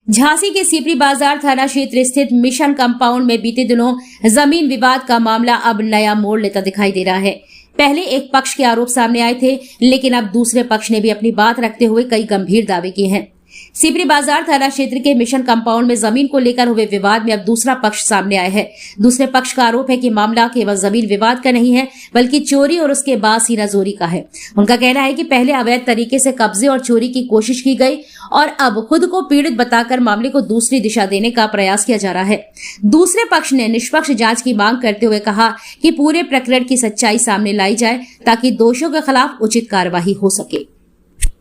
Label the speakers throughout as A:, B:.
A: झांसी के सीपरी बाजार थाना क्षेत्र स्थित मिशन कंपाउंड में बीते दिनों जमीन विवाद का मामला अब नया मोड़ लेता दिखाई दे रहा है। पहले एक पक्ष के आरोप सामने आए थे, लेकिन अब दूसरे पक्ष ने भी अपनी बात रखते हुए कई गंभीर दावे किए हैं। सीपरी बाजार थाना क्षेत्र के मिशन कंपाउंड में जमीन को लेकर हुए विवाद में अब दूसरा पक्ष सामने आया है। दूसरे पक्ष का आरोप है कि मामला केवल जमीन विवाद का नहीं है, बल्कि चोरी और उसके बाद सीनाजोरी का है। उनका कहना है कि पहले अवैध तरीके से कब्जे और चोरी की कोशिश की गई और अब खुद को पीड़ित बताकर मामले को दूसरी दिशा देने का प्रयास किया जा रहा है। दूसरे पक्ष ने निष्पक्ष जांच की मांग करते हुए कहा कि पूरे प्रकरण की सच्चाई सामने लाई जाए ताकि दोषियों के खिलाफ उचित कार्यवाही हो सके।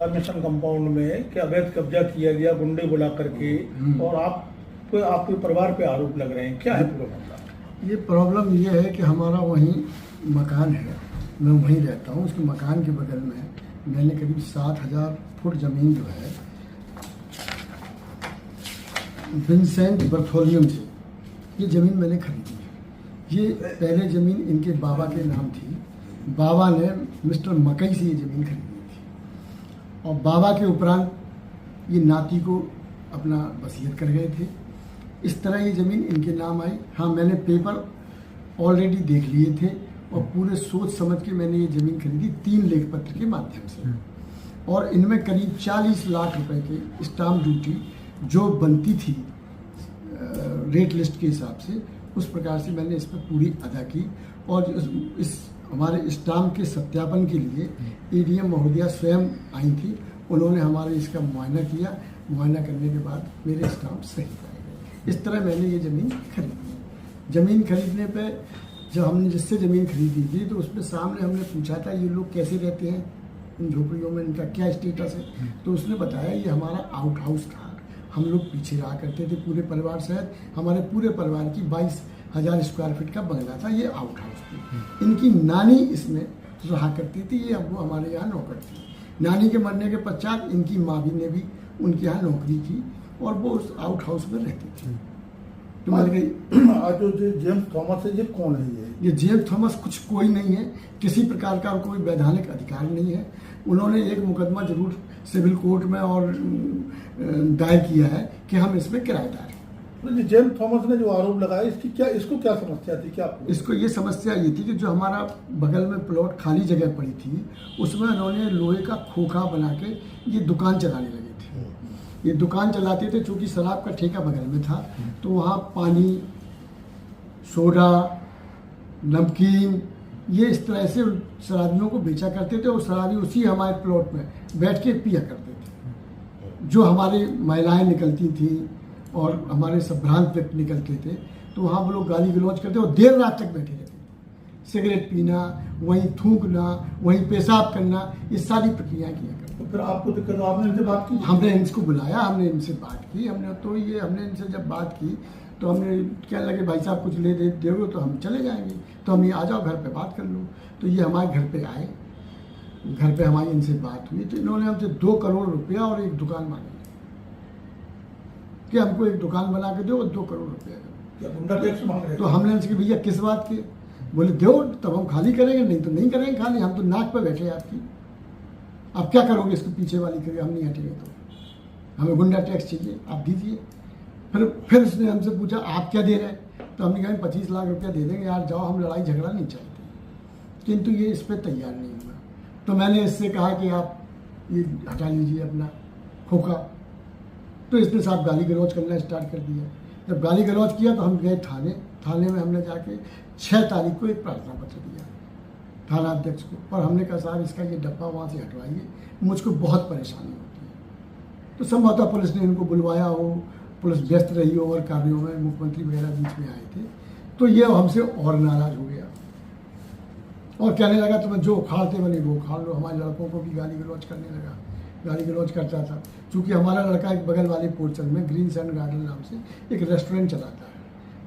B: मिशन कंपाउंड में कि अवैध कब्जा किया गया गुंडे बुला करके, और आपके परिवार पे आरोप लग रहे हैं, क्या है पूरा मामला?
C: ये प्रॉब्लम ये है कि हमारा वहीं मकान है, मैं वहीं रहता हूँ। उसके मकान के बगल में मैंने करीब 7,000 फुट ज़मीन जो है विंसेंट बर्थोलियम से ये ज़मीन मैंने खरीदी है। ये पहले ज़मीन इनके बाबा के नाम थी। बाबा ने मिस्टर मकई से ये ज़मीन खरीदी और बाबा के उपरांत ये नाती को अपना वसीयत कर गए थे। इस तरह ये ज़मीन इनके नाम आई। हाँ, मैंने पेपर ऑलरेडी देख लिए थे और पूरे सोच समझ के मैंने ये ज़मीन खरीदी 3 लेख पत्र के माध्यम से, और इनमें करीब 40 लाख रुपए के स्टाम्प ड्यूटी जो बनती थी रेट लिस्ट के हिसाब से, उस प्रकार से मैंने इस पर पूरी अदा की। और इस हमारे स्टाम्प के सत्यापन के लिए एडीएम महोदया स्वयं आई थी। उन्होंने हमारे इसका मुआयना किया। मुआयना करने के बाद मेरे स्टाम्प सही पाए गए। इस तरह मैंने ये ज़मीन खरीदी। ज़मीन खरीदने पे जब हमने जिससे ज़मीन खरीदी थी तो उसमें सामने हमने पूछा था ये लोग कैसे रहते हैं इन झोपड़ियों में, इनका क्या स्टेटस है। तो उसने बताया ये हमारा आउट हाउस था, हम लोग पीछे रहा करते थे पूरे परिवार सहित। हमारे पूरे परिवार की 22,000 स्क्वायर फीट का बंगला था, ये आउट हाउस थी। इनकी नानी इसमें रहा करती थी, ये अब वो हमारे यहाँ नौकर थी। नानी के मरने के पश्चात इनकी माँ भी ने भी उनके यहाँ नौकरी की और वो उस आउट हाउस में रहती थी। तो मर गई।
B: आज जो जेम्स थॉमस है, ये कौन है?
C: ये जेम्स थॉमस कुछ कोई नहीं है, किसी प्रकार का कोई वैधानिक अधिकार नहीं है। उन्होंने एक मुकदमा जरूर सिविल कोर्ट में और दायर किया है कि हम इसमें किराएदार हैं।
B: तो जेम्स थॉमस ने जो आरोप लगाया, इसको क्या समस्या थी? क्या
C: इसको ये समस्या ये थी कि जो हमारा बगल में प्लॉट खाली जगह पड़ी थी उसमें उन्होंने लोहे का खोखा बना के ये दुकान चलाने लगे थे। ये दुकान चलाते थे, चूँकि शराब का ठेका बगल में था, तो वहाँ पानी, सोडा, नमकीन, ये इस तरह से शराबियों को बेचा करते थे और शराबी उसी हमारे प्लॉट में बैठ के पिया करते थे। जो हमारी महिलाएं निकलती थी और हमारे संभ्रांत व्यक्ति निकलते थे, तो वहाँ वो लोग गाली गलौज करते और देर रात तक बैठे रहते थे। सिगरेट पीना, वहीं थूकना, वहीं पेशाब करना, ये सारी प्रक्रिया किया करते।
B: तो फिर आपको दिक्कत, आपने इनसे बात की?
C: हमने इनको बुलाया, हमने इनसे बात की। हमने इनसे जब बात की तो हमने क्या लगे भाई साहब कुछ ले दोगे तो हम चले जाएंगे, तो हम ये आ जाओ घर पे बात कर लो। तो ये हमारे घर पे आए, घर पे हमारी इनसे बात हुई तो इन्होंने हमसे 2 करोड़ रुपया और एक दुकान मांगी कि हमको एक दुकान बना के दो और 2 करोड़ रुपया।
B: गुंडा टैक्स मांग रहे?
C: तो हमने उनसे भैया किस बात के? बोले दो तब हम खाली करेंगे, नहीं तो नहीं करेंगे खाली, हम तो नाक पे बैठे आपकी। आप क्या करोगे इसको पीछे वाली करिए, हम नहीं हटेंगे तो हमें गुंडा टैक्स चाहिए, आप दीजिए। फिर उसने हमसे पूछा आप क्या दे रहे हैं? तो हमने कहा 25 लाख रुपया दे देंगे यार, जाओ, हम लड़ाई झगड़ा नहीं चाहते। किंतु ये इस पर तैयार नहीं हुआ। तो मैंने इससे कहा कि आप ये हटा लीजिए अपना खोखा। तो इसने साहब गाली गलौज करना स्टार्ट कर दिया। जब गाली गलौज किया तो हम गए थाने में हमने जाके 6 तारीख को एक प्रार्थना पत्र दिया थाना अध्यक्ष को, और हमने कहा साहब इसका ये डब्बा वहाँ से हटवाइए, मुझको बहुत परेशानी होती है। तो संभवतः पुलिस ने इनको बुलवाया हो, पुलिस व्यस्त रही हो और कार्यों में, मुख्यमंत्री वगैरह बीच में आए थे, तो ये हमसे और नाराज हो गया और कहने लगा तुम्हें जो उखाड़ते बने वो उखाड़ लो। हमारे लड़कों को भी गाली गलौज करने लगा, गाली गलौज करता था। चूँकि हमारा लड़का एक बगल वाले पोर्चल में ग्रीन सैंड गार्डन नाम से एक रेस्टोरेंट चलाता है,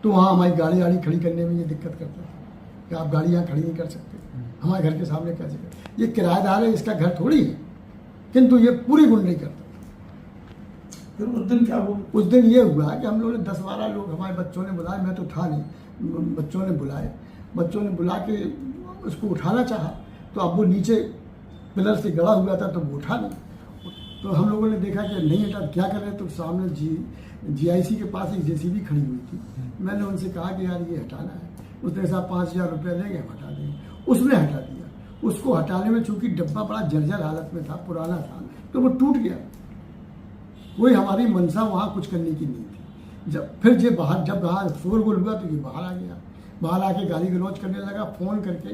C: तो वहाँ हमारी गाड़ी खड़ी करने में ये दिक्कत करता था कि आप गाड़ी यहाँ खड़ी नहीं कर सकते, हमारे घर के सामने कैसे कर? ये किराएदार है, इसका घर थोड़ी है। किंतु ये पूरी गुंडई करता।
B: फिर उस दिन क्या हुआ?
C: उस दिन ये हुआ कि हम लोगों ने 10-12 लोग, हमारे बच्चों ने बुलाए, मैं तो था नहीं, बच्चों ने बुलाए, बच्चों ने बुला के उसको उठाना चाहा, तो अब वो नीचे पिलर से गड़ा हुआ था तो वो उठा नहीं। तो हम लोगों ने देखा कि नहीं हटा, क्या कर रहे हैं, तो सामने GIC के पास एक JCB खड़ी हुई थी। मैंने उनसे कहा कि यार ये हटाना है। उसने साहब 5,000 रुपये लेंगे, हम हटा देंगे। उसने हटा दिया। उसको हटाने में चूंकि डब्बा बड़ा जर्जर हालत में था, पुराना था, तो वो टूट गया। कोई हमारी मनसा वहाँ कुछ करने की नहीं थी। जब बाहर शोरगुल हुआ तो ये बाहर आ गया। बाहर आके गाली गलौज करने लगा। फ़ोन करके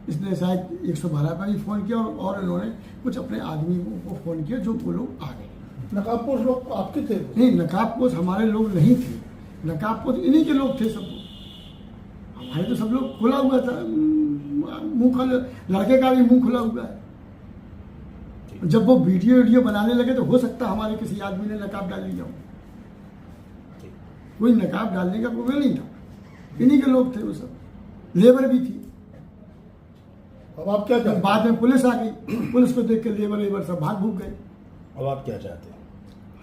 C: इसने शायद 112 पर भी फ़ोन किया और इन्होंने कुछ अपने आदमी को फ़ोन किया, जो वो लोग आ गए।
B: नकाबपोश लोग आपके थे?
C: नहीं, नकाबपोश हमारे लोग नहीं थे। नकाबपोश इन्हीं के लोग थे सब लोग। हमारे तो सब लोग खुला हुआ था, मुंह खुला, लड़के का भी मुंह खुला हुआ है। जब वो वीडियो बनाने लगे तो हो सकता हमारे किसी आदमी ने नकाब डाल लिया हो। कोई नकाब डालने का कोई नहीं था, इन्हीं के लोग थे वो सब। लेबर भी थी।
B: अब आप क्या चाहते हैं?
C: बाद में पुलिस आ गई। पुलिस को देख के लेबर सब भाग भूग गए।
B: अब आप क्या चाहते हैं?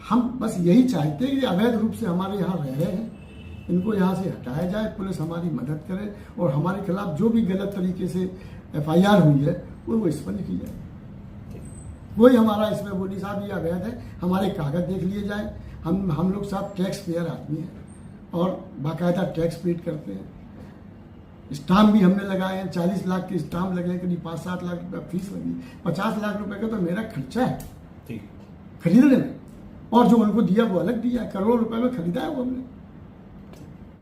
C: हम बस यही चाहते हैं कि अवैध रूप से हमारे यहाँ रह रहे हैं, इनको यहाँ से हटाया जाए, पुलिस हमारी मदद करे और हमारे खिलाफ जो भी गलत तरीके से FIR हुई है वो इस पर लिखी जाए। कोई हमारा इसमें वो नहीं साहब ये अवैध है, हमारे कागज देख लिए जाए। हम लोग साहब टैक्स पेयर आदमी हैं और बाकायदा टैक्स पेड करते हैं। स्टाम्प भी हमने लगाए हैं, 40 लाख के स्टाम्प लगे हैं, करीब 5-7 लाख रुपये फीस लगी, 50 लाख रुपए का तो मेरा खर्चा है खरीदने में, और जो उनको दिया वो अलग दिया, करोड़ों रुपए में खरीदा है वो हमने।